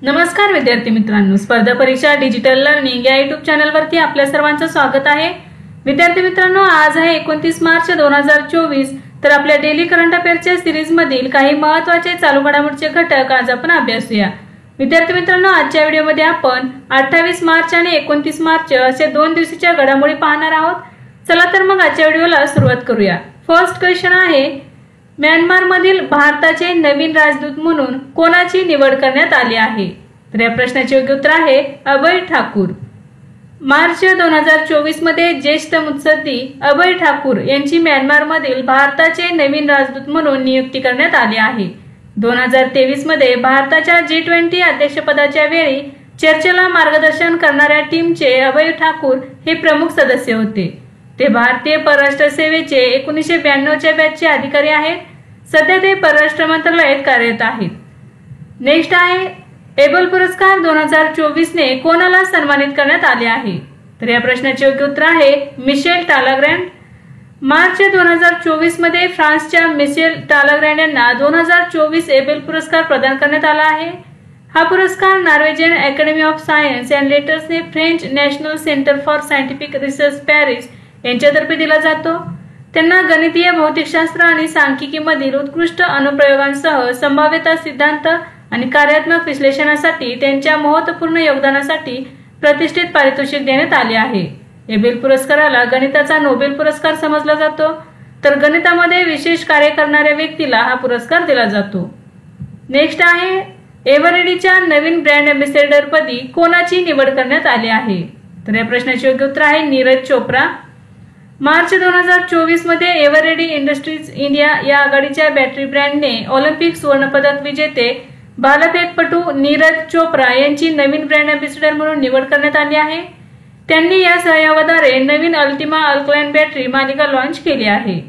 नमस्कार विद्यार्थी मित्रांनो, स्पर्धा परीक्षा डिजिटल लर्निंग या युट्यूब चॅनलवरती आपल्या सर्वांचं स्वागत आहे। विद्यार्थी मित्रांनो, आज आहे 29 मार्च 2024। तर आपल्या डेली करंट अफेअर्सच्या सिरीज मधील काही महत्त्वाचे चालू घडामोडीचे घटक आज आपण अभ्यासूया। विद्यार्थी मित्रांनो, आजच्या व्हिडिओमध्ये आपण 28 मार्च आणि 29 मार्च असे 2 दिवसाच्या घडामोडी पाहणार आहोत। चला तर मग आजच्या व्हिडिओला सुरुवात करूया। फर्स्ट क्वेश्चन आहे, म्यानमार मधील भारताचे नवीन राजदूत म्हणून कोणाची निवड करण्यात आली आहे? तर या प्रश्नाचे योग्य उत्तर आहे अभय ठाकूर। मार्च 2024 मध्ये ज्येष्ठ मुत्सद्दी अभय ठाकूर यांची म्यानमार मधील भारताचे नवीन राजदूत म्हणून नियुक्ती करण्यात आली आहे। 2023 मध्ये भारताच्या G20 अध्यक्षपदाच्या वेळी चर्चेला मार्गदर्शन करणाऱ्या टीमचे अभय ठाकूर हे प्रमुख सदस्य होते। ते भारतीय परराष्ट्र सेवेचे 1992 च्या बॅचचे अधिकारी आहेत। सध्या ते परराष्ट्र मंत्रालयात कार्यरत आहेत। नेक्स्ट आहे, एबल पुरस्कार 2024 ने कोणाला सन्मानित करण्यात आले आहे? तर या प्रश्नाचे योग्य उत्तर आहे मिशेल टालाग्रँड। मार्च 2024 मध्ये फ्रान्सच्या मिशेल टालाग्रँड यांना 2024 एबल पुरस्कार प्रदान करण्यात आला आहे। हा पुरस्कार Norwegian academy of science and लेटर्सने French national centre for scientific research Paris यांच्यातर्फे दिला जातो। त्यांना गणितीय भौतिकशास्त्र आणि सांख्यिकीमधील उत्कृष्ट अनुप्रयोगांसह संभाव्यता सिद्धांत आणि कार्यात्मक विश्लेषणासाठी त्यांच्या महत्त्वपूर्ण योगदानासाठी प्रतिष्ठित पारितोषिक देण्यात आले आहे। एबेल पुरस्काराला गणिताचा नोबेल पुरस्कार समजला जातो, तर गणितामध्ये विशेष कार्य करणाऱ्या व्यक्तीला हा पुरस्कार दिला जातो। नेक्स्ट आहे, एव्हरेडीच्या नवीन ब्रँड अँबॅसेडर पदी कोणाची निवड करण्यात आली आहे? तर या प्रश्नाचे योग्य उत्तर आहे नीरज चोप्रा। मार्च 2024 मध्ये एव्हरेडी इंडस्ट्रीज इंडिया या आघाडीच्या बॅटरी ब्रँडने ऑलिम्पिक सुवर्णपदक विजेते भालाफेकपटू नीरज चोप्रा यांची नवीन ब्रँड अँबॅसेडर म्हणून निवड करण्यात आली आहे। त्यांनी या सहयोगाद्वारे नवीन अल्टिमा अल्कलाइन बॅटरी मालिका लॉन्च केली आहे।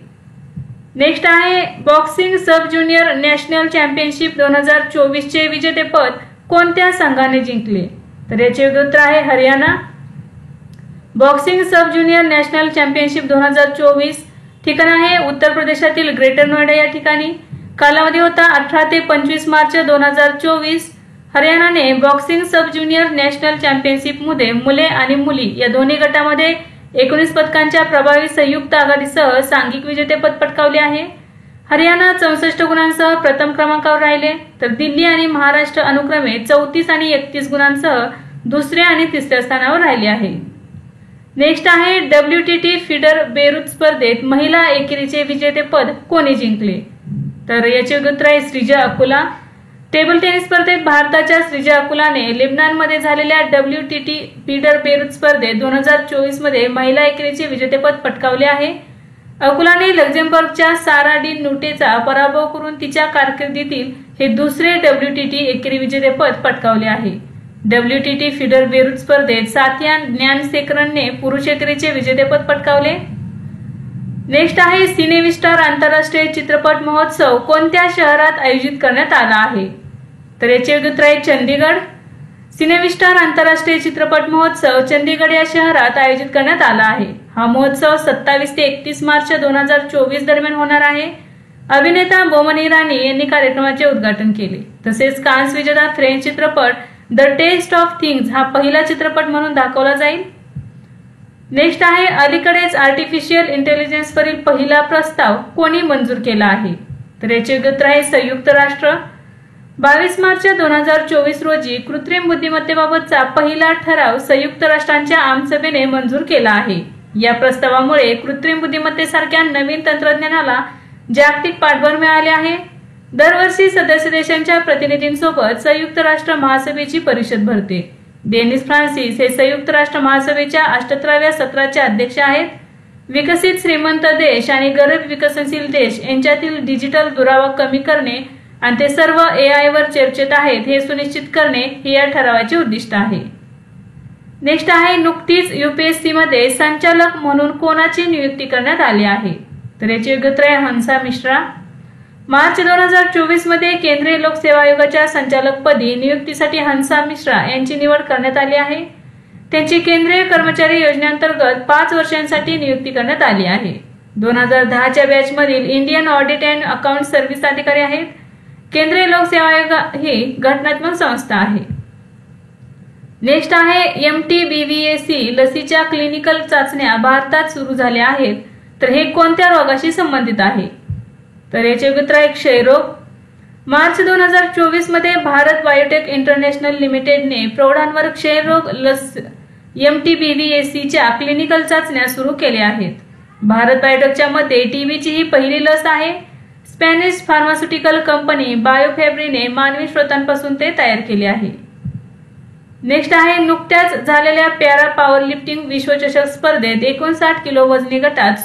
नेक्स्ट आहे, boxing sub junior national championship 2024 चे विजेतेपद कोणत्या संघाने जिंकले? तर याचे योग्य उत्तर आहे Haryana. Boxing sub junior national championship 2024 ठिकाण आहे उत्तर प्रदेशातील ग्रेटर नोएडा या ठिकाणी। कालावधी होता 18 ते 25 मार्च 2024। हरियाणाने boxing sub junior national championship मध्ये मुले आणि मुली या दोन्ही गटामध्ये 19 पदकांच्या प्रभावी संयुक्त आघाडीसह सांघिक विजेतेपद पटकावले आहे। हरियाणा 64 गुणांसह प्रथम क्रमांकावर राहिले, तर दिल्ली आणि महाराष्ट्र अनुक्रमे 34 आणि 31 गुणांसह दुसऱ्या आणि तिसऱ्या स्थानावर राहिले आहे। नेक्स्ट आहे, WTT फीडर बेरूत स्पर्धेत महिला एकेरीचे विजेतेपद कोणी जिंकले? तर याचे उत्तर आहे श्रीजा अकुला। टेबल टेनिस स्पर्धेत भारताच्या श्रीजा अकुलाने लेबनॉनमध्ये झालेल्या WTT फीडर बेरूत स्पर्धेत 2024 मध्ये महिला एकेरीचे विजेतेपद पटकावले आहे। अकुलाने लक्झेंबर्गच्या सारा डी नुटेचा पराभव करून तिच्या कारकिर्दीतील हे दुसरे WTT एकेरी विजेतेपद पटकावले आहे। WTT फीडर बेरूत स्पर्धेत साथिया ज्ञानसेकरनने पुरुष एकेरीचे विजेतेपद पटकावले। नेक्स्ट आहे, सिनेविस्टार आंतरराष्ट्रीय चित्रपट महोत्सव कोणत्या शहरात आयोजित करण्यात आला आहे? तर याचे योग्य उत्तर आहे चंदीगड। सिनेविस्टार आंतरराष्ट्रीय चित्रपट महोत्सव चंदीगड या शहरात आयोजित करण्यात आला आहे। हा महोत्सव 27 ते 31 मार्च 2024 दरम्यान होणार आहे। अभिनेता बोमन इराणी यांनी कार्यक्रमाचे उद्घाटन केले। तसेच कान्स विजेता फ्रेंच चित्रपट द टेस्ट ऑफ थिंग्स हा पहिला चित्रपट म्हणून दाखवला जाईल। नेक्स्ट आहे, अलीकडेच आर्टिफिशियल इंटेलिजन्सवरील पहिला प्रस्ताव कोणी मंजूर केला आहे? तर याचे योग्य उत्तर आहे संयुक्त राष्ट्र। 22 मार्च 2024 रोजी कृत्रिम बुद्धिमत्तेबाबतचा पहिला ठराव संयुक्त राष्ट्रांच्या आमसभेने मंजूर केला आहे। या प्रस्तावामुळे कृत्रिम बुद्धिमत्तेसारख्या नवीन तंत्रज्ञानाला जागतिक पाठबळ मिळाले आहे। दरवर्षी सदस्य देशांच्या प्रतिनिधींसोबत संयुक्त राष्ट्र महासभेची परिषद भरते। डेनिस फ्रान्सिस हे संयुक्त राष्ट्र महासभेच्या 78व्या सत्राचे अध्यक्ष आहेत। विकसित श्रीमंत देश आणि गरीब विकसनशील देश यांच्यातील डिजिटल दुरावा कमी करणे आणि ते सर्व AI वर चर्चेत आहेत हे सुनिश्चित करणे हे या ठरावाचे उद्दिष्ट आहे। नेक्स्ट आहे, नुकतीच UPSC मध्ये संचालक म्हणून कोणाची नियुक्ती करण्यात आली आहे? तर याचे योग्य उत्तर आहे हंसा मिश्रा। मार्च 2024 मध्ये केंद्रीय लोक सेवा आयोगाच्या संचालकपदी नियुक्तीसाठी हंसा मिश्रा यांची निवड करण्यात आली आहे। त्यांची केंद्रीय कर्मचारी योजनेअंतर्गत 5 वर्षांसाठी नियुक्ती करण्यात आली आहे। 2010 च्या बॅच मधील Indian audit and account service अधिकारी आहेत। केंद्रीय लोक सेवा आयोग ही घटनात्मक संस्था आहे। नेक्स्ट आहे MTBVAC लसीच्या क्लिनिकल चाचण्या भारतात सुरू झाल्या आहेत. तर हे कोणत्या रोगाशी संबंधित आहे? तर याचे उत्तर आहे क्षयरोग. मार्च 2024 मध्ये भारत बायोटेक इंटरनॅशनल लिमिटेडने प्रौढांवर क्षयरोग लस MTBVACच्या क्लिनिकल चाचण्या सुरू केल्या आहेत. भारत बायोटेकच्या मध्ये टीबीची ही पहिली लस आहे. स्पॅनिश फार्मास्युटिकल कंपनी बायोफॅब्रीने मानवी स्रोतांपासून ते तयार केले आहे. नेक्स्ट आहे नुकत्याच झालेल्या पॅरा पॉवर लिफ्टिंग विश्वचषक स्पर्धेत 59 किलो वजनी गटात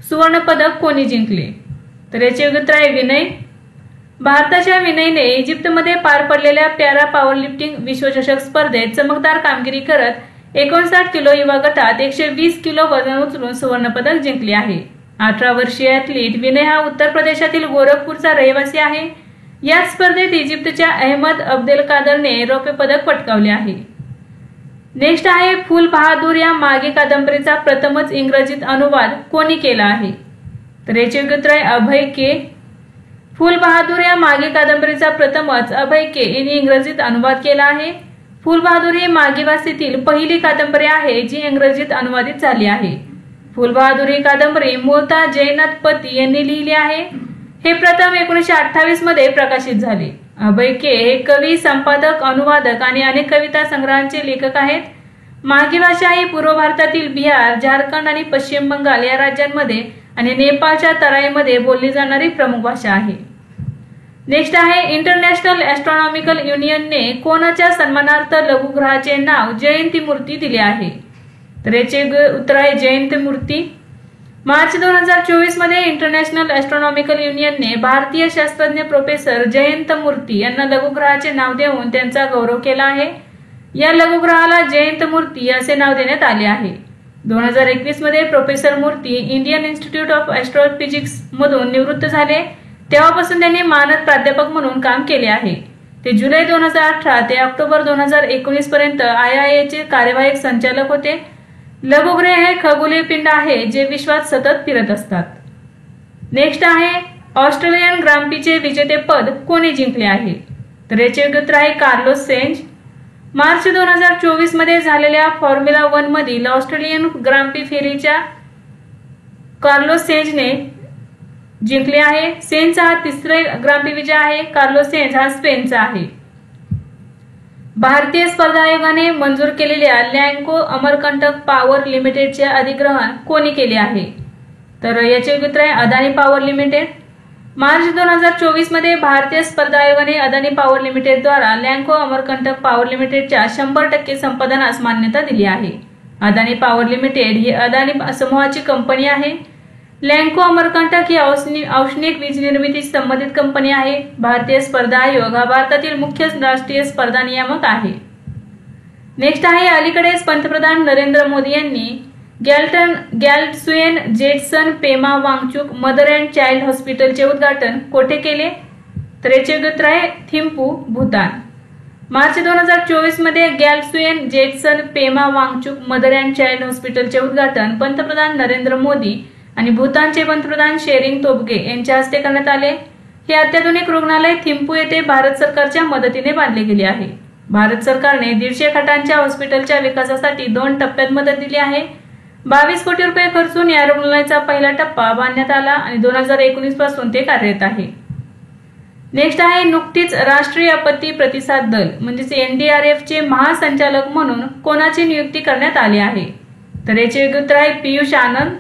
सुवर्ण पदक कोणी जिंकले? तर याचे उत्तर आहे विनय. भारताच्या विनयने इजिप्तमध्ये पार पडलेल्या पॅरा पॉवर लिफ्टिंग विश्वचषक स्पर्धेत चमकदार कामगिरी करत 59 किलो युवा गटात 120 किलो वजन उचलून सुवर्ण पदक जिंकले आहे. 18 वर्षीय ॲथलीट विनय हा उत्तर प्रदेशातील गोरखपूरचा रहिवासी आहे. या स्पर्धेत इजिप्तच्या अहमद अब्देल कादरने रौप्य पदक पटकावले आहे. नेक्स्ट आहे फुल बहादूर या मागे कादंबरीचा प्रथमच इंग्रजीत अनुवाद कोणी केला आहे? तर याचे उत्तर आहे अभय के. फुल बहादूर या मागे कादंबरीचा प्रथमच अभय के यांनी इंग्रजीत अनुवाद केला आहे. फुल बहादूर ही मागे भाषेतील पहिली कादंबरी आहे जी इंग्रजीत अनुवादित झाली आहे. फुल बहादूर ही कादंबरी मूळतः जयनाथ पती यांनी लिहिली आहे. हे प्रथम 1928 मध्ये प्रकाशित झाले. अभय के हे कवी, संपादक, अनुवादक आणि अनेक कविता संग्रहांचे लेखक आहेत. मागी भाषा ही पूर्व भारतातील बिहार, झारखंड आणि पश्चिम बंगाल या राज्यांमध्ये आणि नेपाळच्या तराईमध्ये बोलली जाणारी प्रमुख भाषा आहे. नेक्स्ट आहे इंटरनॅशनल ॲस्ट्रॉनॉमिकल युनियनने कोणाच्या सन्मानार्थ लघुग्रहाचे नाव जयंती मूर्ती दिले आहे? तर याचे उत्तर आहे जयंती मूर्ती. मार्च 2024 मध्ये इंटरनॅशनल ॲस्ट्रॉनॉमिकल युनियनने भारतीय शास्त्रज्ञ प्रोफेसर जयंत मूर्ती यांना लघुग्रहाचे नाव देऊन त्यांचा गौरव केला आहे. या लघुग्रहाला जयंत मूर्ती असे नाव देण्यात आले आहे. 2021 मध्ये प्रोफेसर मूर्ती इंडियन इन्स्टिट्यूट ऑफ ॲस्ट्रोफिजिक्स मधून निवृत्त झाले. तेव्हापासून त्यांनी मानद प्राध्यापक म्हणून काम केले आहे. ते जुलै 2018 ते ऑक्टोबर 2019 पर्यंत IIA चे कार्यवाहक संचालक होते. लघुग्रह हे खगोलीय पिंड आहे जे विश्वात सतत फिरत असतात. नेक्स्ट आहे ऑस्ट्रेलियन ग्रांप्रीचे विजेतेपद कोणी जिंकले आहे? तर याचे उत्तर आहे कार्लोस सेंज. मार्च 2024 मध्ये झालेल्या फॉर्म्युला 1 मधील ऑस्ट्रेलियन ग्रांप्री फेरीच्या कार्लोस सेंजने जिंकले आहे. सेंजचा हा तिसरा ग्रांप्री विजय आहे. कार्लोस सेंज हा स्पेनचा आहे. भारतीय स्पर्धा आयोगाने मंजूर केलेल्या लँको अमरकंटक पॉवर लिमिटेडचे अधिग्रहण कोणी केले आहे? तर याचे उत्तर आहे अदानी पॉवर लिमिटेड. मार्च 2024 मध्ये भारतीय स्पर्धा आयोगाने अदानी पॉवर लिमिटेड द्वारा लँको अमरकंटक पॉवर लिमिटेडच्या 100% संपादनास मान्यता दिली आहे. अदानी पॉवर लिमिटेड ही अदानी समूहाची कंपनी आहे. लँको अमरकंटक ही औष्णिक वीज निर्मितीशी संबंधित कंपनी आहे. भारतीय स्पर्धा आयोग हा भारतातील मुख्य राष्ट्रीय स्पर्धा नियामक आहे. नेक्स्ट आहे अलीकडेच पंतप्रधान नरेंद्र मोदी यांनी Gyaltsuen Jetsun Pema Wangchuck mother and child हॉस्पिटलचे उद्घाटन कोठे केले? तर याचे उत्तर आहे थिम्पू, भूतान. मार्च 2024 मध्ये Gyaltsuen Jetsun Pema Wangchuck mother and child हॉस्पिटलचे उद्घाटन पंतप्रधान नरेंद्र मोदी आणि भूतानचे पंतप्रधान शेरिंग तोब्गे यांच्या हस्ते करण्यात आले. हे अत्याधुनिक रुग्णालय थिम्पू येथे भारत सरकारच्या मदतीने बांधले गेले आहे. भारत सरकारने 150 खाटांच्या हॉस्पिटलच्या विकासासाठी 2 टप्प्यात मदत दिली आहे. 22 कोटी रुपये खर्चून या रुग्णालयाचा पहिला टप्पा बांधण्यात आला आणि 2019 पासून ते कार्यरत आहे. नेक्स्ट आहे नुकतीच राष्ट्रीय आपत्ती प्रतिसाद दल म्हणजेच NDRF चे महासंचालक म्हणून कोणाची नियुक्ती करण्यात आली आहे? तर याचे उत्तर आहे पियुष आनंद.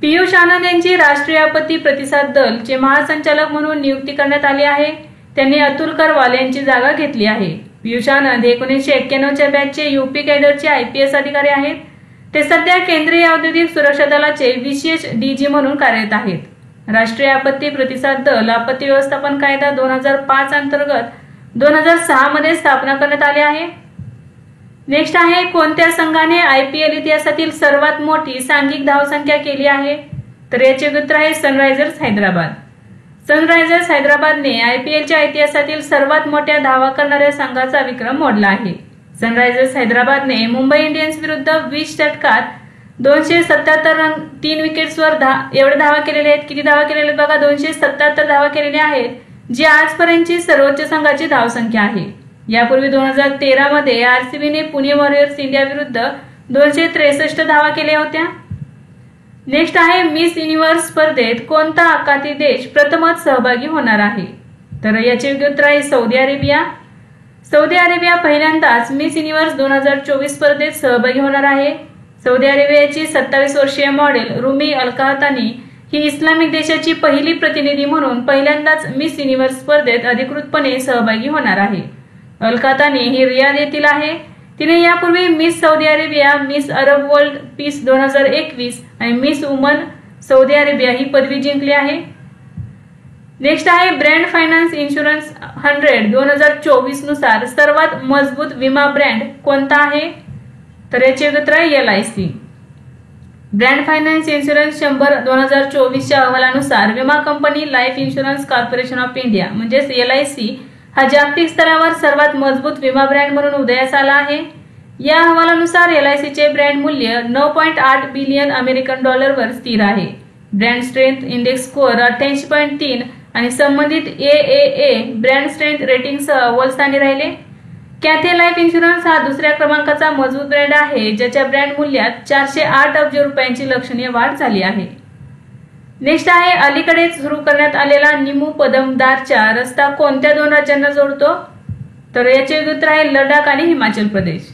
पियुष आनंद यांची राष्ट्रीय आपत्ती प्रतिसाद दल चे महासंचालक म्हणून नियुक्ती करण्यात आली आहे. त्यांनी अतुल करवाल यांची जागा घेतली आहे. पियुष आनंद 1991च्या बॅचचे UP कॅडरचे IPS अधिकारी आहेत. ते सध्या केंद्रीय औद्योगिक सुरक्षा दलाचे विशेष DG म्हणून कार्यरत आहेत. राष्ट्रीय आपत्ती प्रतिसाद दल आपत्ती व्यवस्थापन कायदा 2005 अंतर्गत 2006 मध्ये स्थापना करण्यात आली आहे. नेक्स्ट आहे कोणत्या संघाने IPL इतिहासातील सर्वात मोठी सांघिक धावसंख्या केली आहे? तर याचे उत्तर आहे सनरायझर्स हैदराबाद. सनरायझर्स हैदराबादने IPLच्या इतिहासातील सर्वात मोठ्या धावा करणाऱ्या संघाचा विक्रम मोडला आहे. सनरायझर्स हैदराबादने मुंबई इंडियन्स विरुद्ध 20 षटकात 277 रन 3 विकेट्सवर एवढे धावा केलेले आहेत. किती धावा केलेले बघा, 277 धावा केलेल्या आहेत, जी आजपर्यंतची सर्वोच्च संघाची धावसंख्या आहे. यापूर्वी 2013 मध्ये आरसीबीने पुणे वॉरियर्स इंडिया विरुद्ध 263 धावा केल्या होत्या. नेक्स्ट आहे मिस युनिव्हर्स स्पर्धेत कोणता आखाती देश प्रथमच सहभागी होणार आहे? तर याचे योग्य उत्तर आहे सौदी अरेबिया. सौदी अरेबिया पहिल्यांदाच मिस युनिव्हर्स 2024 स्पर्धेत सहभागी होणार आहे. सौदी अरेबियाची 27 वर्षीय मॉडेल रुमी अल्काहतानी ही इस्लामिक देशाची पहिली प्रतिनिधी म्हणून पहिल्यांदाच मिस युनिव्हर्स स्पर्धेत अधिकृतपणे सहभागी होणार आहे. अल्काहतानी ही रियाद येथील आहे. तिने यापूर्वी miss Saudi Arabia, miss Arab world peace 2021 आणि मिस वुमन सौदी अरेबिया ही पदवी जिंकली आहे. नेक्स्ट आहे ब्रँड फायनान्स इन्शुरन्स 100 2024 नुसार सर्वात मजबूत विमा ब्रँड कोणता आहे? तर याचे उत्तर आहे LIC. ब्रँड फायनान्स इन्शुरन्स 100 2024च्या अहवालानुसार विमा company life insurance corporation of India म्हणजेच LIC हा जागतिक स्तरावर सर्वात मजबूत विमा ब्रँड म्हणून उदयास आला आहे. या अहवालानुसार LICचे ब्रँड मूल्य 9.8 बिलियन अमेरिकन डॉलरवर स्थिर आहे. ब्रँड स्ट्रेंथ इंडेक्स स्कोअर 88.3 आणि संबंधित AAA ब्रँड स्ट्रेंथ रेटिंगसह अव्वल स्थानी राहिले. कॅथे लाईफ इन्शुरन्स हा दुसऱ्या क्रमांकाचा मजबूत ब्रँड आहे, ज्याच्या ब्रँड मूल्यात 408 अब्ज रुपयांची लक्षणीय वाढ झाली आहे. नेक्स्ट आहे अलीकडेच सुरू करण्यात आलेला निमू पदमदारचा रस्ता कोणत्या दोन राज्यांना जोडतो? तर याचे उत्तर आहे लडाख आणि हिमाचल प्रदेश.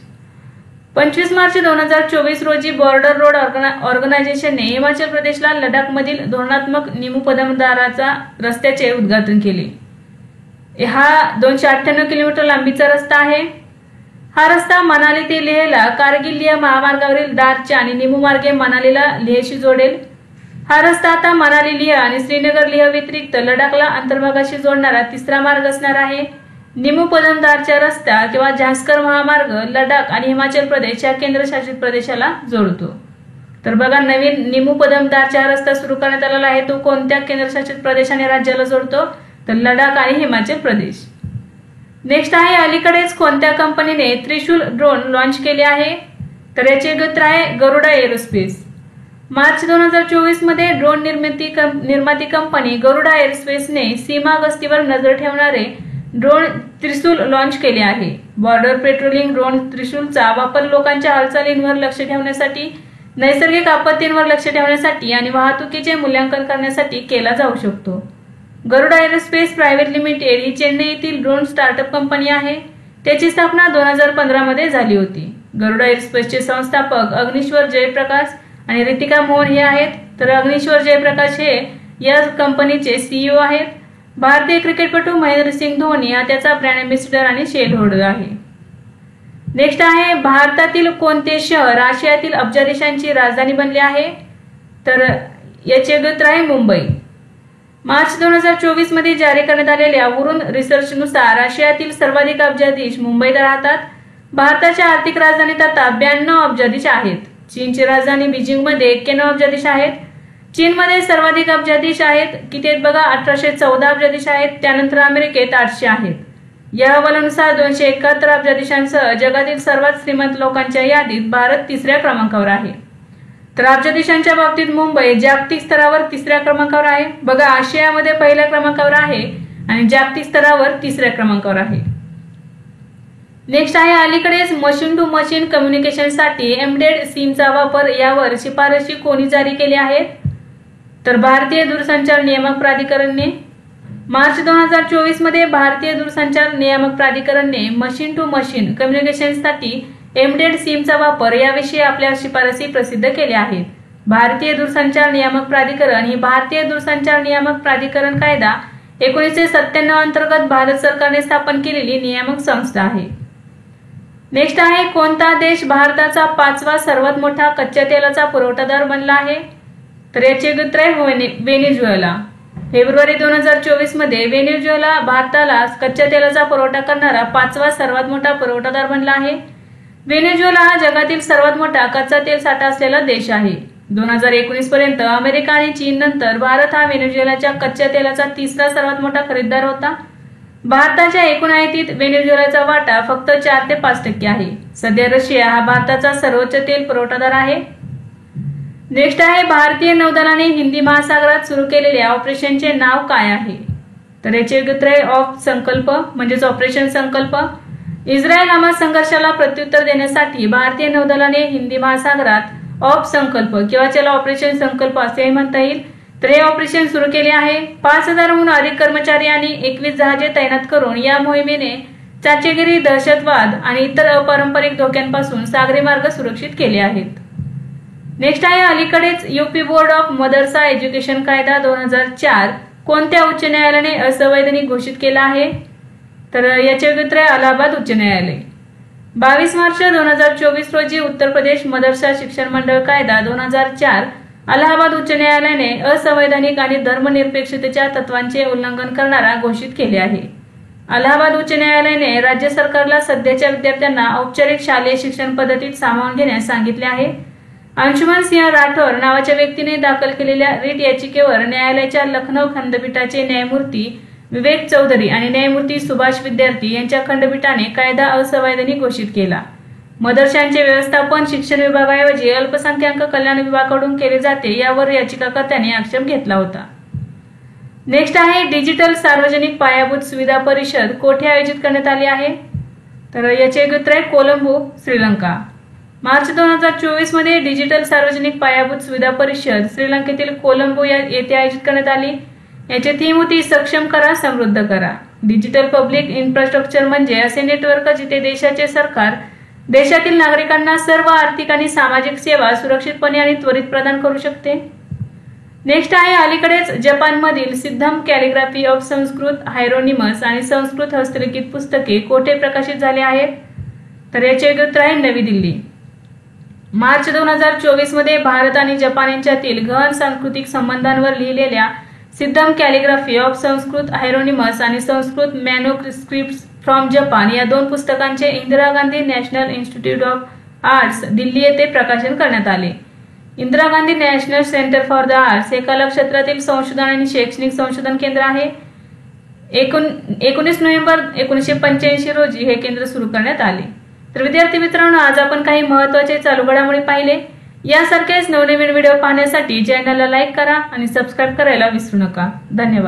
25 मार्च 2024 रोजी बॉर्डर रोड ऑर्गनायझेशनने हिमाचल प्रदेशला लडाखमधील धोरणात्मक निमू पदमदाराचा रस्त्याचे उद्घाटन केले. हा 298 किलोमीटर लांबीचा रस्ता आहे. हा रस्ता मनाली ते लेहला कारगिल लेह महामार्गावरील दारच्या आणि निमू मार्गे मनालीला लेहशी जोडेल. हा रस्ता आता मनाली लेह आणि श्रीनगर लेह व्यतिरिक्त लडाखला अंतर्भागाशी जोडणारा तिसरा मार्ग असणार आहे. निमू पदमदारच्या रस्ता किंवा झांस्कर महामार्ग लडाख आणि हिमाचल प्रदेश या केंद्रशासित प्रदेशाला जोडतो. तर बघा नवीन निमू पदमदारचा रस्ता सुरू करण्यात आलेला आहे, तो कोणत्या केंद्रशासित प्रदेशाने राज्याला जोडतो? तर लडाख आणि हिमाचल प्रदेश. नेक्स्ट आहे अलीकडेच कोणत्या कंपनीने त्रिशूल ड्रोन लॉन्च केले आहे? तर याचे उत्तर आहे गरुडा एरोस्पेस. मार्च 2024 मध्ये ड्रोन निर्माती कंपनी गरुडा एरोस्पेसने सीमा गस्तीवर नजर ठेवणारे ड्रोन त्रिशूल लॉन्च केले आहे. बॉर्डर पेट्रोलिंग ड्रोन त्रिशूलचा वापर लोकांच्या हालचालींवर लक्ष ठेवण्यासाठी, नैसर्गिक आपत्तींवर लक्ष ठेवण्यासाठी आणि वाहतुकीचे मूल्यांकन करण्यासाठी केला जाऊ शकतो. गरुडा एरोस्पेस प्रायव्हेट लिमिटेड ही चेन्नई येथील ड्रोन स्टार्टअप कंपनी आहे. त्याची स्थापना 2015 मध्ये झाली होती. गरुडा एरोस्पेसचे संस्थापक अग्निश्वर जयप्रकाश आणि रितिका मोहन हे आहेत. तर अग्निश्वर जयप्रकाश हे या कंपनीचे CEO आहेत. भारतीय क्रिकेटपटू महेंद्रसिंग धोनी हा त्याचा ब्रँड अँबॅसेडर आणि शेअर होल्डर आहे. नेक्स्ट आहे भारतातील कोणते शहर आशियातील अब्जाधीशांची राजधानी बनले आहे? तर याचे उत्तर आहे मुंबई. मार्च 2024 मध्ये जारी करण्यात आलेल्या वरुण रिसर्चनुसार आशियातील सर्वाधिक अब्जाधीश मुंबईत राहतात. भारताच्या आर्थिक राजधानीत आता 92 अब्जाधीश आहेत. चीनची राजधानी बीजिंगमध्ये 91 अब्जाधीश आहेत. चीनमध्ये सर्वाधिक अब्जाधीश आहेत किती आहेत बघा 1814 अब्जाधीश आहेत. त्यानंतर अमेरिकेत 800 आहेत. या अहवालानुसार 271 अब्जाधीशांसह जगातील सर्वात श्रीमंत लोकांच्या यादीत भारत तिसऱ्या क्रमांकावर आहे. तर अब्जाधीशांच्या बाबतीत मुंबई जागतिक स्तरावर तिसऱ्या क्रमांकावर आहे. बघा आशियामध्ये पहिल्या क्रमांकावर आहे आणि जागतिक स्तरावर तिसऱ्या क्रमांकावर आहे. नेक्स्ट आहे अलीकडेच मशीन टू मशीन कम्युनिकेशनसाठी एम्बेडेड सिमचा वापर यावर शिफारशी कोणी जारी केल्या आहेत? तर भारतीय दूरसंचार नियामक प्राधिकरणने. मार्च 2024 मध्ये भारतीय दूरसंचार नियामक प्राधिकरणने मशीन टू मशीन कम्युनिकेशनसाठी एम्बेडेड सिमचा वापर याविषयी आपल्या शिफारसी प्रसिद्ध केल्या आहेत. भारतीय दूरसंचार नियामक प्राधिकरण ही भारतीय दूरसंचार नियामक प्राधिकरण कायदा 1997 अंतर्गत भारत सरकारने स्थापन केलेली नियामक संस्था आहे. नेक्स्ट आहे कोणता देश भारताचा 5वा सर्वात मोठा कच्च्या तेलाचा पुरवठादार बनला आहे? तर याचे उत्तर आहे व्हेनेझुएला. फेब्रुवारी 2024 मध्ये व्हेनेझुएला भारताला कच्च्या तेलाचा पुरवठा करणारा 5वा सर्वात मोठा पुरवठादार बनला आहे. व्हेनेझुएला हा जगातील सर्वात मोठा कच्चा तेल साठा असलेला देश आहे. 2019 पर्यंत अमेरिका आणि चीन नंतर भारत हा व्हेनेझुएलाच्या कच्च्या तेलाचा तिसरा सर्वात मोठा खरेदीदार होता. भारताच्या एकूण आयातीत व्हेनेझुएलाचा वाटा फक्त 4 ते 5% आहे. सध्या रशिया हा भारताचा सर्वोच्च तेल पुरवठादार आहे. नेक्स्ट आहे भारतीय नौदलाने हिंदी महासागरात सुरू केलेल्या ऑपरेशनचे नाव काय आहे? तर याचे उत्तर आहे ऑफ संकल्प म्हणजेच ऑपरेशन संकल्प. इस्रायल हमास संघर्षाला प्रत्युत्तर देण्यासाठी भारतीय नौदलाने हिंदी महासागरात संकल्प किंवा त्याला ऑपरेशन संकल्प असेही म्हणता येईल, तर हे ऑपरेशन सुरू केले आहे. 5000हून अधिक कर्मचारी आणि 21 जहाजे तैनात करून या मोहिमेने चाचेगिरी, दहशतवाद आणि इतर अपारंपरिक धोक्यांपासून सागरी मार्ग सुरक्षित केले आहेत. नेक्स्ट आहे, अलीकडेच UP board of Madrasa education कायदा 2004 कोणत्या उच्च न्यायालयाने असंवैधानिक घोषित केला आहे? तर याचे उत्तर आहे अलाहाबाद उच्च न्यायालय. 22 मार्च 2024 रोजी उत्तर प्रदेश मदरसा शिक्षण मंडळ कायदा 2004 अलाहाबाद उच्च न्यायालयाने असंवैधानिक आणि धर्मनिरपेक्षतेच्या तत्वांचे उल्लंघन करणारा घोषित केले आहे. अलाहाबाद उच्च न्यायालयाने राज्य सरकारला सध्याच्या विद्यार्थ्यांना औपचारिक शालेय शिक्षण पद्धतीत सामावून घेण्यास सांगितले आहे. अंशुमन सिंह राठौर नावाच्या व्यक्तीने दाखल केलेल्या रिट याचिकेवर न्यायालयाच्या लखनौ खंडपीठाचे न्यायमूर्ती विवेक चौधरी आणि न्यायमूर्ती सुभाष विद्यार्थी यांच्या खंडपीठाने कायदा असंवैधानिक घोषित केला. मदरशांचे व्यवस्थापन शिक्षण विभागाऐवजी अल्पसंख्याक कल्याण विभागाकडून केले जाते, यावर याचिकाकर्त्याने आक्षेप घेतला होता. नेक्स्ट आहे, डिजिटल सार्वजनिक पायाभूत सुविधा परिषद कोठे आयोजित करण्यात आली आहे? तर याचे उत्तर आहे कोलंबो, श्रीलंका. मार्च 2024 मध्ये डिजिटल सार्वजनिक पायाभूत सुविधा परिषद श्रीलंकेतील कोलंबो येथे आयोजित करण्यात आली. याची थीम होती सक्षम करा, समृद्ध करा. डिजिटल पब्लिक इन्फ्रास्ट्रक्चर म्हणजे असे नेटवर्क जिथे देशाचे सरकार देशातील नागरिकांना सर्व आर्थिक आणि सामाजिक सेवा सुरक्षितपणे आणि त्वरित प्रदान करू शकते. नेक्स्ट आहे, अलीकडेच जपानमधील सिद्धम कॅलिग्राफी ऑफ संस्कृत हायरोनिमस आणि संस्कृत हस्तलिखित पुस्तके कोठे प्रकाशित झाले आहेत? तर याचे उत्तर आहे नवी दिल्ली. मार्च 2024 मध्ये भारत आणि जपान यांच्यातील गहन सांस्कृतिक संबंधांवर लिहिलेल्या सिद्धम कॅलिग्राफी ऑफ संस्कृत हायरोनिमस आणि संस्कृत मॅन्युस्क्रिप्ट्स फ्रॉम जपान या 2 पुस्तकांचे Indira Gandhi national institute of arts Delhi येथे प्रकाशन करण्यात आले. Indira Gandhi national centre for the arts हे कला क्षेत्रातील संशोधन आणि शैक्षणिक संशोधन केंद्र आहे. 19 नोव्हेंबर 1985 रोजी हे केंद्र सुरू करण्यात आले. तर विद्यार्थी मित्रांनो, आज आपण काही महत्त्वाचे चालू घडामोडी पाहिले. यासारखेच नवनवीन व्हिडिओ पाहण्यासाठी चॅनलला लाईक करा आणि सबस्क्राईब करायला विसरू नका. धन्यवाद.